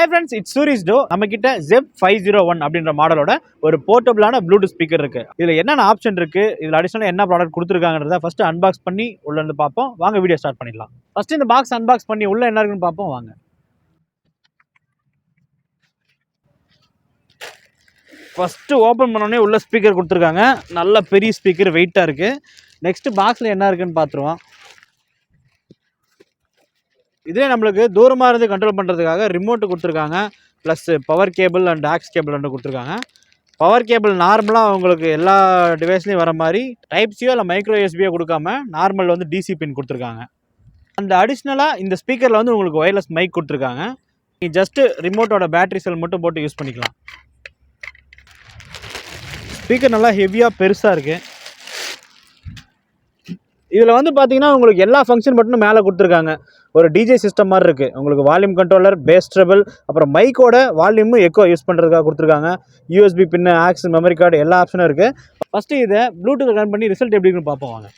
Hi friends, it's Suri's Do. நம்ம கிட்ட ZEP 501 அப்படின்ற மாடலோட ஒரு போர்ட்டபிளான ப்ளூடூத் ஸ்பீக்கர் இருக்கு. இதுல என்னென்ன ஆப்ஷன் இருக்கு, இதுல அடிஷனலா என்ன ப்ராடக்ட் கொடுத்துருக்காங்கன்றத ஃபர்ஸ்ட் அன்பாக்ஸ் பண்ணி உள்ள இருந்து பார்ப்போம். வாங்க வீடியோ ஸ்டார்ட் பண்ணிடலாம். ஃபர்ஸ்ட் இந்த பாக்ஸ் அன்பாக்ஸ் பண்ணி உள்ள என்ன இருக்குன்னு பார்ப்போம் வாங்க. ஃபர்ஸ்ட் ஓபன் பண்ணோடனே உள்ள ஸ்பீக்கர் கொடுத்துருக்காங்க. நல்ல பெரிய ஸ்பீக்கர், வெயிட்டா இருக்கு. நெக்ஸ்ட் பாக்ஸ்ல என்ன இருக்குன்னு பார்த்துருவோம். இதே நம்மளுக்கு தூரமாக இருந்து கண்ட்ரோல் பண்ணுறதுக்காக ரிமோட்டு கொடுத்துருக்காங்க. Plus power cable and aux cable ரெண்டு கொடுத்துருக்காங்க. பவர் கேபிள் நார்மலாக உங்களுக்கு எல்லா டிவைஸ்லையும் வர மாதிரி டைப்-சியோ இல்லை மைக்ரோ யூஎஸ்பியோ கொடுக்காம நார்மல் வந்து டிசி பின் கொடுத்துருக்காங்க. அண்ட் அடிஷ்னலாக இந்த ஸ்பீக்கரில் வந்து உங்களுக்கு ஒயர்லெஸ் மைக் கொடுத்துருக்காங்க. நீங்கள் ஜஸ்ட்டு ரிமோட்டோட பேட்டரி செல் மட்டும் போட்டு யூஸ் பண்ணிக்கலாம். ஸ்பீக்கர் நல்லா ஹெவியாக பெருசாக இருக்குது. இதில் வந்து பார்த்தீங்கன்னா உங்களுக்கு எல்லா ஃபங்க்ஷன் மட்டும் மேலே கொடுத்துருக்காங்க. ஒரு டிஜே சிஸ்டம் மாதிரி இருக்குது. உங்களுக்கு வால்யூம் கண்ட்ரோலர், பேஸ் ட்ரபிள், அப்புறம் மைக்கோட வால்யூமும் எக்கோ யூஸ் பண்ணுறதுக்காக கொடுத்துருக்காங்க. யூஎஸ்பி பின்னு, ஆக்ஸ், மெமரி கார்டு எல்லா ஆப்ஷனும் இருக்குது. ஃபஸ்ட்டு இதை ப்ளூடூத் கனெக்ட் பண்ணி ரிசல்ட் எப்படி இருக்குன்னு பார்ப்போம் வாங்க.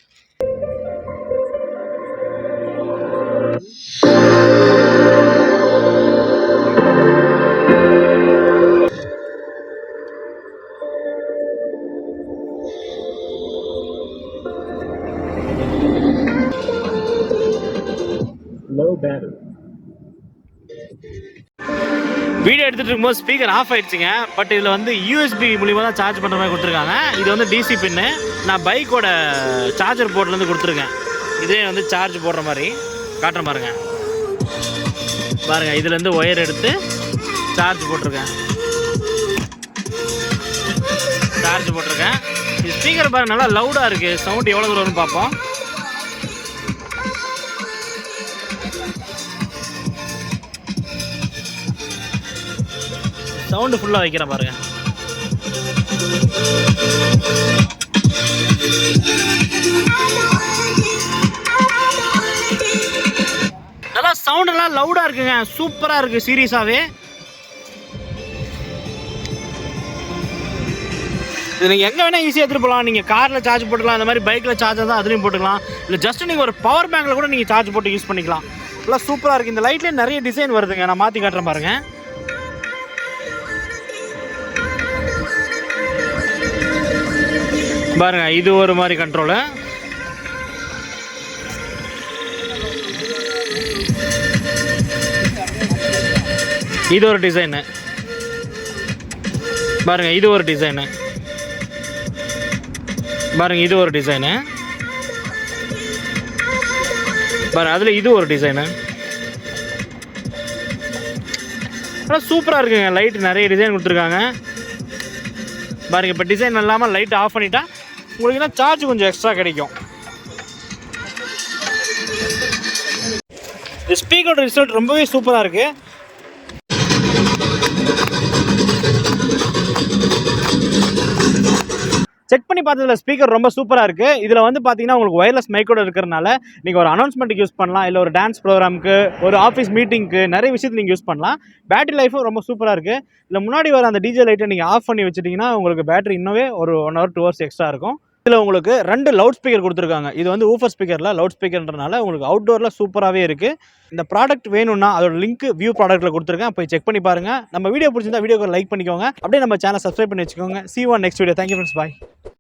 வீடியோ எடுத்துகிட்டு இருக்கும்போது ஸ்பீக்கர் ஆஃப் ஆயிடுச்சுங்க. பட் இதில் வந்து யூஎஸ்பி மூலிமா தான் சார்ஜ் பண்ணுற மாதிரி கொடுத்துருக்காங்க. இது வந்து டிசி பின்னு. நான் பைக்கோட சார்ஜர் போர்ட்லேருந்து கொடுத்துருக்கேன். இதே வந்து சார்ஜ் போடுற மாதிரி காட்டுற பாருங்க. பாருங்கள், இதுலேருந்து ஒயர் எடுத்து சார்ஜ் போட்டிருக்கேன். இது ஸ்பீக்கர் பாருங்கள், நல்லா லவுடாக இருக்குது. சவுண்ட் எவ்வளோ தூரம் வரும்னு பார்ப்போம். சவுண்டு ஃபுல்லாக வைக்கிறேன் பாருங்க. நல்லா சவுண்டெல்லாம் லவுடாக இருக்குங்க. சூப்பராக இருக்குது சீரியஸாகவே. இது நீங்கள் எங்கே வேணால் ஈஸியாக எடுத்துகிட்டு போகலாம். நீங்கள் காரில் சார்ஜ் போட்டுக்கலாம், அந்த மாதிரி பைக்கில் சார்ஜர் தான் அதுலேயும் போட்டுக்கலாம். இல்லை ஜஸ்ட் நீங்கள் ஒரு பவர் பேங்கில் கூட நீங்கள் சார்ஜ் போட்டு யூஸ் பண்ணிக்கலாம். நல்லா சூப்பராக இருக்குது. இந்த லைட்லேயே நிறைய டிசைன் வருதுங்க. நான் மாற்றி காட்டுறேன் பாருங்கள். பாருங்க, இது ஒரு மாதிரி கண்ட்ரோலு. இது ஒரு டிசைனு. பாருங்க, இது ஒரு டிசைனு. பாருங்க, இது ஒரு டிசைனு. பாருங்க, அதில் இது ஒரு டிசைனு. ஆனால் சூப்பராக இருக்குங்க. லைட் நிறைய டிசைன் கொடுத்துருக்காங்க. பாருங்க, இப்போ டிசைன் இல்லாமல் லைட் ஆஃப் பண்ணிட்டா உங்களுக்கு என்ன சார்ஜ் கொஞ்சம் எக்ஸ்ட்ரா கிடைக்கும். இந்த ஸ்பீக்கரோட ரிசல்ட் ரொம்பவே சூப்பராக இருக்குது. செக் பண்ணி பார்த்ததுல ஸ்பீக்கர் ரொம்ப சூப்பராக இருக்குது. இதில் வந்து பார்த்தீங்கன்னா உங்களுக்கு ஒயர்லெஸ் மைக்கோட இருக்கிறனால நீங்கள் ஒரு அனௌன்ஸ்மெண்ட்டுக்கு யூஸ் பண்ணலாம், இல்லை ஒரு டான்ஸ் ப்ரோக்ராமுக்கு, ஒரு ஆஃபீஸ் மீட்டிங்க்கு நிறைய விஷயத்துக்கு நீங்கள் யூஸ் பண்ணலாம். பேட்டரி லைஃபும் ரொம்ப சூப்பராக இருக்குது. இல்லை முன்னாடி வர அந்த டிஜே லைட்டை நீங்கள் ஆஃப் பண்ணி வச்சுட்டிங்கன்னா உங்களுக்கு பேட்டரி இன்னுமே ஒரு 1 hour 2 hours எக்ஸ்ட்ரா இருக்கும். இதில் உங்களுக்கு 2 லவுட் ஸ்பீக்கர் கொடுத்துருக்காங்க. இது வந்து ஊஃபர் ஸ்பீக்கரில் லவுட் ஸ்பீக்கர்ன்றனால உங்களுக்கு அவுட்டோரில் சூப்பராகவே இருக்குது. இந்த ப்ராடக்ட் வேணும்னா அதோட லிங்க் வியூ ப்ராடக்ட்டில் கொடுத்துருக்கேன், போய் செக் பண்ணி பாருங்கள். நம்ம வீடியோ பிடிச்சிருந்தா வீடியோக்கு லைக் பண்ணிக்கோங்க. அப்படியே நம்ம சேனல் சப்ஸ்கிரைப் பண்ணி வச்சுக்கோங்க. See you on next video. Thank you friends. Bye.